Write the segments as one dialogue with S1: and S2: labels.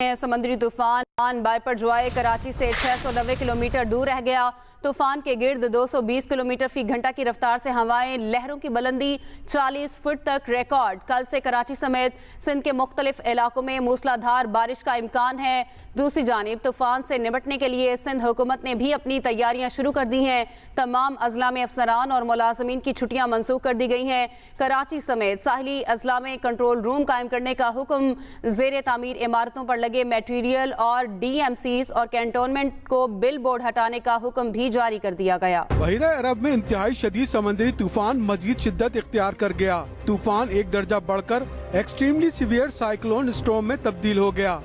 S1: سمندری طوفان بائپر جوائے کراچی سے 690 کلومیٹر دور رہ گیا۔ طوفان کے گرد 220 کلومیٹر فی گھنٹہ کی رفتار سے ہوائیں، لہروں کی بلندی 40 فٹ تک ریکارڈ۔ کل سے کراچی سمیت سندھ کے مختلف علاقوں میں موسلادھار بارش کا امکان ہے۔ دوسری جانب طوفان سے نمٹنے کے لیے سندھ حکومت نے بھی اپنی تیاریاں شروع کر دی ہیں۔ تمام اضلاع میں افسران اور ملازمین کی چھٹیاں منسوخ کر دی گئی ہیں۔ کراچی سمیت ساحلی اضلاع میں کنٹرول روم قائم کرنے کا حکم۔ زیر تعمیر عمارتوں پر لگے میٹیریل اور ڈی ایم سیز اور کینٹونمنٹ کو بل بورڈ ہٹانے کا حکم بھی جاری کر دیا گیا۔
S2: بحیرہ عرب میں انتہائی شدید سمندری طوفان مزید شدت اختیار کر گیا۔ طوفان ایک درجہ بڑھ کر ایکسٹریملی سیویئر سائیکلون اسٹارم میں تبدیل ہو گیا۔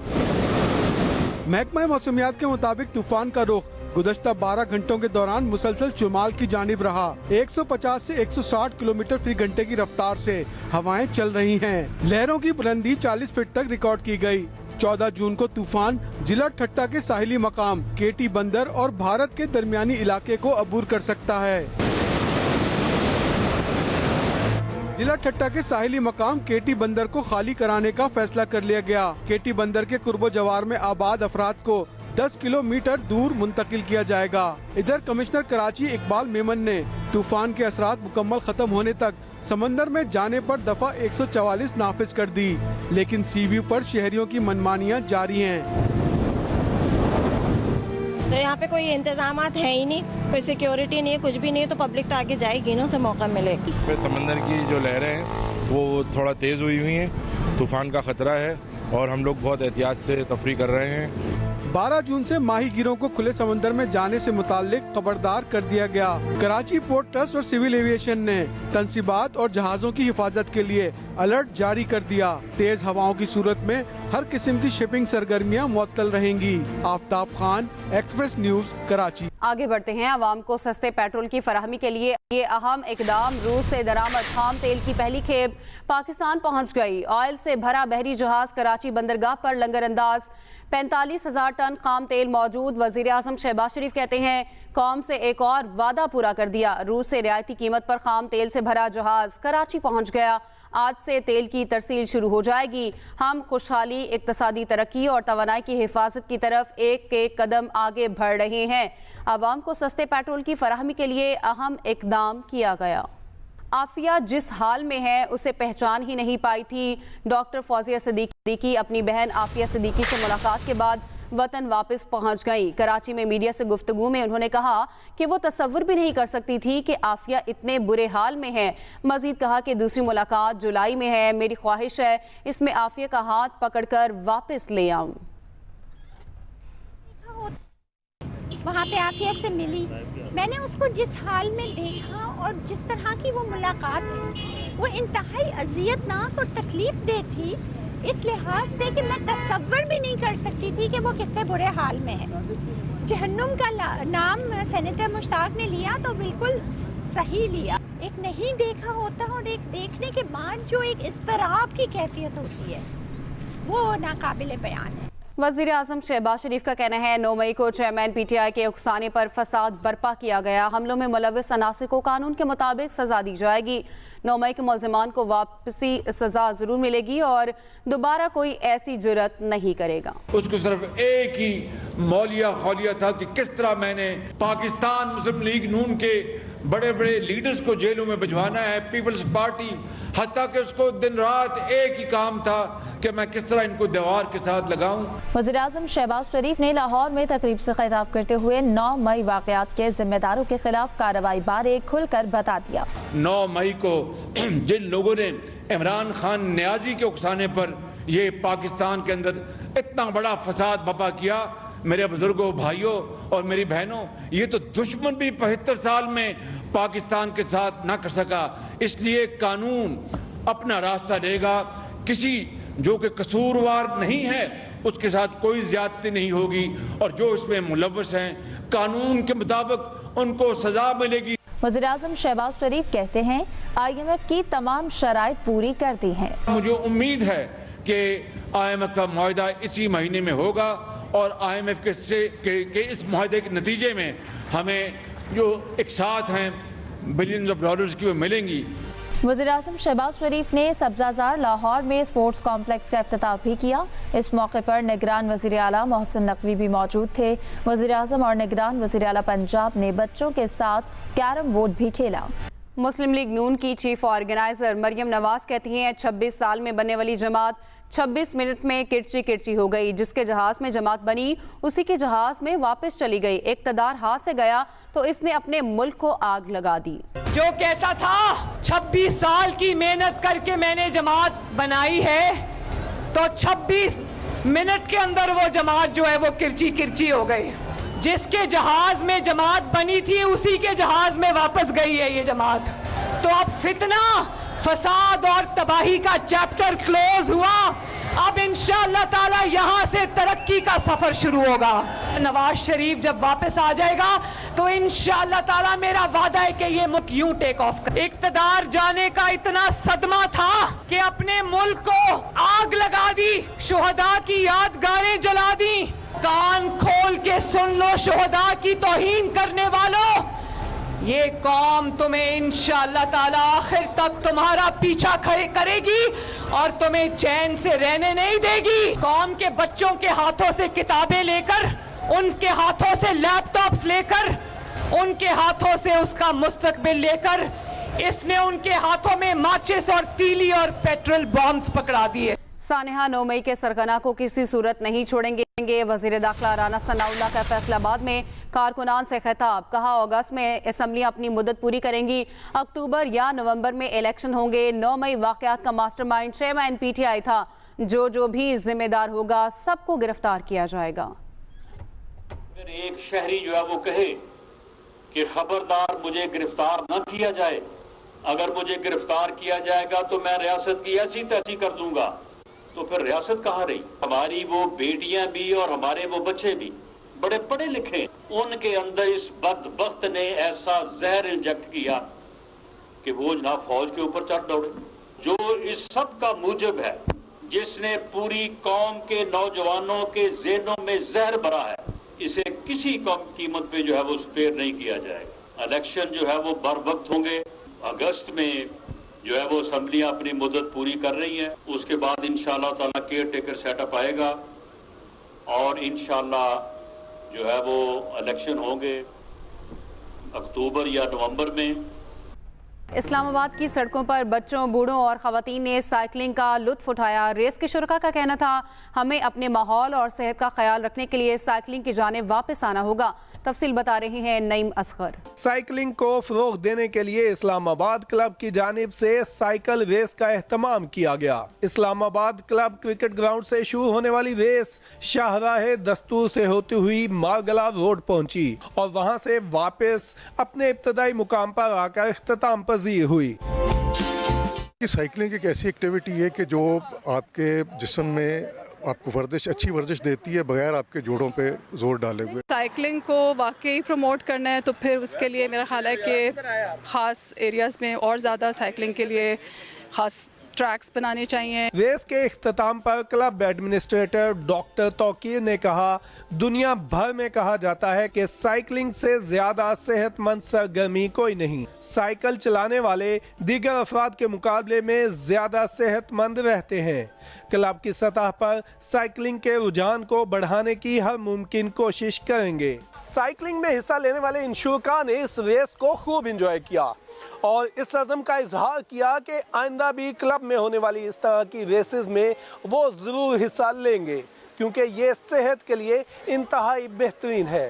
S2: محکمہ موسمیات کے مطابق طوفان کا رخ گزشتہ 12 گھنٹوں کے دوران مسلسل شمال کی جانب رہا۔ 150 سے 160 کلومیٹر فی گھنٹے کی رفتار سے ہوائیں چل رہی ہیں۔ لہروں کی بلندی 40 فٹ تک ریکارڈ کی گئی۔ 14 جون کو طوفان ضلع ٹھٹہ کے ساحلی مقام کیٹی بندر اور بھارت کے درمیانی علاقے کو عبور کر سکتا ہے۔ ضلع ٹھٹہ کے ساحلی مقام کیٹی بندر کو خالی کرانے کا فیصلہ کر لیا گیا۔ کیٹی بندر کے قرب و جوار میں آباد افراد کو 10 کلومیٹر دور منتقل کیا جائے گا۔ ادھر کمشنر کراچی اقبال میمن نے طوفان کے اثرات مکمل ختم ہونے تک سمندر میں جانے پر دفعہ 144 نافذ کر دی، لیکن سی ویو پر شہریوں کی منمانیاں جاری ہیں۔
S3: تو یہاں پہ کوئی انتظامات ہے ہی نہیں، کوئی سیکیورٹی نہیں ہے، کچھ بھی نہیں ہے، تو پبلک تو آگے جائے گی نا، اسے موقع ملے گا۔
S4: سمندر کی جو لہریں ہیں وہ تھوڑا تیز ہوئی ہیں، طوفان کا خطرہ ہے اور ہم لوگ بہت احتیاط سے تفریح کر رہے ہیں۔
S2: 12 جون سے ماہی گیروں کو کھلے سمندر میں جانے سے متعلق خبردار کر دیا گیا۔ کراچی پورٹ ٹرسٹ اور سول ایویشن نے تنصیبات اور جہازوں کی حفاظت کے لیے الرٹ جاری کر دیا۔ تیز ہواؤں کی صورت میں ہر قسم کی شپنگ سرگرمیاں معطل رہیں گی۔ آفتاب خان، ایکسپریس نیوز، کراچی۔
S1: آگے بڑھتے ہیں۔ عوام کو سستے پیٹرول کی فراہمی کے لیے یہ اہم اقدام۔ روس سے درآمد خام تیل کی پہلی کھیپ پاکستان پہنچ گئی۔ آئل سے بھرا بحری جہاز کراچی بندرگاہ پر لنگر انداز۔ 45,000 ٹن خام تیل موجود۔ وزیر اعظم شہباز شریف کہتے ہیں قوم سے ایک اور وعدہ پورا کر دیا۔ روس سے رعایتی قیمت پر خام تیل سے بھرا جہاز کراچی پہنچ گیا۔ آج سے تیل کی ترسیل شروع ہو جائے گی۔ ہم خوشحالی، اقتصادی ترقی اور توانائی کی حفاظت کی طرف ایک ایک قدم آگے بڑھ رہے ہیں۔ عوام کو سستے پیٹرول کی فراہمی کے لیے اہم اقدام کیا گیا۔ عافیہ جس حال میں ہے اسے پہچان ہی نہیں پائی تھی۔ ڈاکٹر فوزیہ صدیقی اپنی بہن عافیہ صدیقی سے ملاقات کے بعد وطن واپس پہنچ گئی۔ کراچی میں میڈیا سے گفتگو میں انہوں نے کہا کہ وہ تصور بھی نہیں کر سکتی تھی کہ عافیہ اتنے برے حال میں ہے۔ مزید کہا کہ دوسری ملاقات جولائی میں ہے۔ میری خواہش ہے اس میں عافیہ کا ہاتھ پکڑ کر واپس لے آؤں۔
S5: وہاں پہ عافیہ سے ملی، میں نے اس کو جس حال میں دیکھا اور جس طرح کی وہ ملاقات تھی وہ انتہائی اذیتناک اور تکلیف دہ تھی، اس لحاظ سے کہ میں تصور بھی نہیں کر سکتی تھی کہ وہ کتنے برے حال میں ہے۔ جہنم کا نام سینیٹر مشتاق نے لیا تو بالکل صحیح لیا۔ ایک نہیں دیکھا ہوتا اور ایک دیکھنے کے بعد جو ایک اضطراب کی کیفیت ہوتی ہے وہ ناقابل بیان ہے۔
S1: وزیر اعظم شہباز شریف کا کہنا ہے 9 مئی کو چیئرمین پی ٹی آئی کے اکسانے پر فساد برپا کیا گیا۔ حملوں میں ملوث عناصر کو قانون کے مطابق سزا دی جائے گی۔ 9 مئی کے ملزمان کو واپسی سزا ضرور ملے گی اور دوبارہ کوئی ایسی جرات نہیں کرے گا۔
S6: اس کو صرف ایک ہی مولیہ خولیہ تھا کہ کس طرح میں نے پاکستان مسلم لیگ نون کے بڑے بڑے لیڈرز کو جیلوں میں بھجوانا ہے، پیپلز پارٹی، حتیٰ کہ اس کو دن رات ایک ہی کام تھا کہ میں کس طرح ان کو دیوار کے ساتھ لگاؤں۔
S7: وزیر اعظم شہباز شریف نے لاہور میں تقریب سے خطاب کرتے ہوئے 9 مئی واقعات کے ذمہ داروں کے خلاف کارروائی بارے کھل کر بتا دیا۔
S6: 9 مئی کو جن لوگوں نے عمران خان نیازی کے اکسانے پر یہ پاکستان کے اندر اتنا بڑا فساد برپا کیا، میرے بزرگوں، بھائیوں اور میری بہنوں، یہ تو دشمن بھی 75 سال میں پاکستان کے ساتھ نہ کر سکا۔ اس لیے قانون اپنا راستہ دے گا۔ کسی جو کہ قصوروار نہیں ہے اس کے ساتھ کوئی زیادتی نہیں ہوگی، اور جو اس میں ملوث ہیں قانون کے مطابق ان کو سزا ملے گی۔
S7: وزیر اعظم شہباز شریف کہتے ہیں IMF کی تمام شرائط پوری کر دی ہیں۔
S6: مجھے امید ہے کہ IMF کا معاہدہ اسی مہینے میں ہوگا اور IMF کے اس معاہدے کے نتیجے میں ہمیں جو اقساط ہیں بلینز آف ڈالرز کی وہ ملیں گی۔
S7: वज़ीर-ए-आज़म शहबाज शरीफ ने सब्ज़ाज़ार लाहौर में स्पोर्ट्स कॉम्प्लेक्स का इफ्तिताह भी किया। इस मौके पर निगरान वज़ीर आला मोहसिन नकवी भी मौजूद थे। वज़ीर-ए-आज़म और निगरान वज़ीर आला पंजाब ने बच्चों के साथ कैरम बोर्ड भी खेला।
S1: मुस्लिम लीग नून की चीफ ऑर्गेनाइजर मरियम नवाज कहती हैं 26 साल में बनने वाली जमात 26 मिनट में किरची किरची हो गई। जिसके जहाज में जमात बनी उसी के जहाज में वापस चली गई। इक़्तिदार हाथ से गया तो इसने अपने मुल्क को आग लगा दी।
S8: जो कहता था 26 साल की मेहनत करके मैंने जमात बनाई है, तो 26 मिनट के अंदर वो जमात जो है वो किरची किरची हो गई। जिसके जहाज में जमात बनी थी उसी के जहाज में वापस गई है ये जमात। तो अब फितना, फसाद और तबाही का चैप्टर क्लोज हुआ। अब इंशाअल्लाह ताला यहाँ से तरक्की का सफर शुरू होगा। नवाज शरीफ जब वापस आ जाएगा तो इंशाअल्लाह ताला मेरा वादा है कि ये मुल्क यूं टेक ऑफ कर। इक़्तिदार जाने का इतना सदमा था कि अपने मुल्क को आग लगा दी, शुहदा की यादगारें जला दी। कान खोल के सुन लो शुहदा की तौहीन करने वालों, ये कौम तुम्हें इंशाअल्लाह ताला आखिर तक तुम्हारा पीछा करेगी और तुम्हें चैन से रहने नहीं देगी। कौम के बच्चों के हाथों से किताबें लेकर, उनके हाथों से लैपटॉप्स लेकर, उनके हाथों से उसका मुस्तकबिल लेकर इसने उनके हाथों में माचिस और तीली और पेट्रोल बॉम्ब्स पकड़ा दिए।
S1: सानिहा 9 मई के सरगना को किसी सूरत नहीं छोड़ेंगे। वजीर दाखिला राना सनाउल्लाह का फैसलाबाद में कारकुनान से खिताब। कहा अगस्त में असम्बलियां अपनी मुद्दत पूरी करेंगी, अक्टूबर या नवंबर में इलेक्शन होंगे। 9 मई वाकयात का मास्टरमाइंड चेयरमैन PTI था। जो भी जिम्मेदार होगा सबको गिरफ्तार किया जाएगा।
S9: अगर एक शहरी जो है वो कहे कि खबरदार मुझे गिरफ्तार न किया जाए, अगर मुझे गिरफ्तार किया जाएगा तो मैं रियासत की ऐसी तैसी कर दूंगा, तो फिर रियासत कहाँ रही। हमारी वो बेटियां भी और हमारे वो बच्चे भी बड़े पढ़े लिखे, उनके अंदर इस बदबख्त ने ऐसा जहर इंजेक्ट किया कि वो जनाब फौज के ऊपर चढ़ दौड़े। जो इस सब का मूजब है, जिसने पूरी कौम के नौजवानों के ज़हनों में जहर भरा है, इसे किसी कीमत पे जो है वो स्पेयर नहीं किया जाएगा। इलेक्शन जो है वो बर वक्त होंगे। अगस्त में जो है वो असम्बलियां अपनी मुद्दत पूरी कर रही हैं। उसके बाद इंशाअल्लाह ताला केयर टेकर सेटअप आएगा और इंशाअल्लाह जो है वो इलेक्शन होंगे अक्टूबर या नवंबर में।
S1: इस्लामाबाद की सड़कों पर बच्चों, बूढ़ों और खवातीन ने साइकिलिंग का लुत्फ उठाया। रेस के शुरका का कहना था हमें अपने माहौल और सेहत का ख्याल रखने के लिए साइकिलिंग की जानिब वापस आना होगा। तफसील बता रहे हैं नईम असगर।
S10: साइकिलिंग को फरोग देने के लिए इस्लामाबाद क्लब की जानिब से साइकिल रेस का एहतमाम किया गया। इस्लामाबाद क्लब क्रिकेट ग्राउंड से शुरू होने वाली रेस शाहराह दस्तूर से होती हुई मारगला रोड पहुंची और वहां से वापस अपने इब्तदाई मुकाम पर आकर इख्तिताम पजीर हुई।
S11: साइकिलिंग एक ऐसी एक्टिविटी है कि जो आपके जिस्म में आपको वर्जिश, अच्छी वर्जिश देती है बगैर आपके जोड़ों पे जोर डाले हुए।
S12: साइकिलिंग को वाकई प्रमोट करना है तो फिर उसके लिए मेरा ख्याल है कि ख़ास एरियाज़ में और ज़्यादा साइकिलिंग के लिए ख़ास ट्रैक्स बनाने चाहिए।
S10: रेस के इख्तिताम पर क्लब एडमिनिस्ट्रेटर डॉक्टर तौकीर ने कहा, दुनिया भर में कहा जाता है कि साइकिलिंग से ज्यादा सेहतमंद सरगर्मी कोई नहीं। साइकिल चलाने वाले दीगर अफराद के मुकाबले में ज्यादा सेहतमंद रहते हैं। क्लब की सतह पर साइकिलिंग के रुझान को बढ़ाने की हर मुमकिन कोशिश करेंगे। साइकिलिंग में हिस्सा लेने वाले इन शुरका ने इस रेस को खूब एंजॉय किया और इस अज़म का इजहार किया कि आइंदा भी क्लब में होने वाली इस तरह की रेसेस में वो जरूर हिस्सा लेंगे क्योंकि ये सेहत के लिए इंतहाई बेहतरीन है।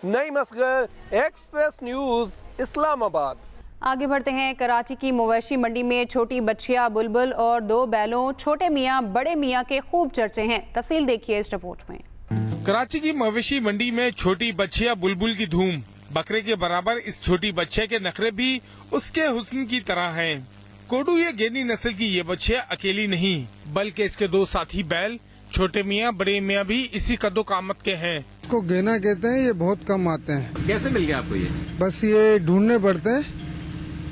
S10: Naeem Asghar, Express News, Islamabad.
S1: आगे बढ़ते हैं। कराची की मवेशी मंडी में छोटी बच्चिया बुलबुल और 2 बैलों छोटे मियाँ बड़े मियाँ के खूब चर्चे हैं। तफसील देखिए इस रिपोर्ट में।
S13: कराची की मवेशी मंडी में छोटी बच्चिया बुलबुल की धूम। बकरे के बराबर इस छोटी बच्चे के नखरे भी उसके हुस्न की तरह हैं। कोडू ये गेनी नस्ल की ये बच्चिया अकेली नहीं बल्कि इसके 2 साथी बैल छोटे मियाँ बड़े मियाँ भी इसी कद्दो कामत के हैं।
S14: इसको गेना कहते हैं। ये बहुत कम आते हैं।
S15: कैसे मिल गया आपको ये?
S14: बस ये ढूंढने पड़ते हैं,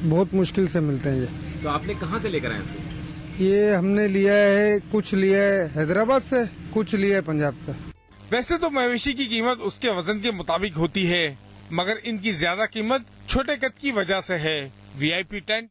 S14: बहुत मुश्किल से मिलते हैं ये।
S15: तो आपने कहाँ से लेकर आए इसको?
S14: ये हमने लिया है, कुछ लिया है हैदराबाद से, कुछ लिया है पंजाब से।
S13: वैसे तो मवेशी की कीमत उसके वजन के मुताबिक होती है मगर इनकी ज्यादा कीमत छोटे कद की वजह से है। VIP tent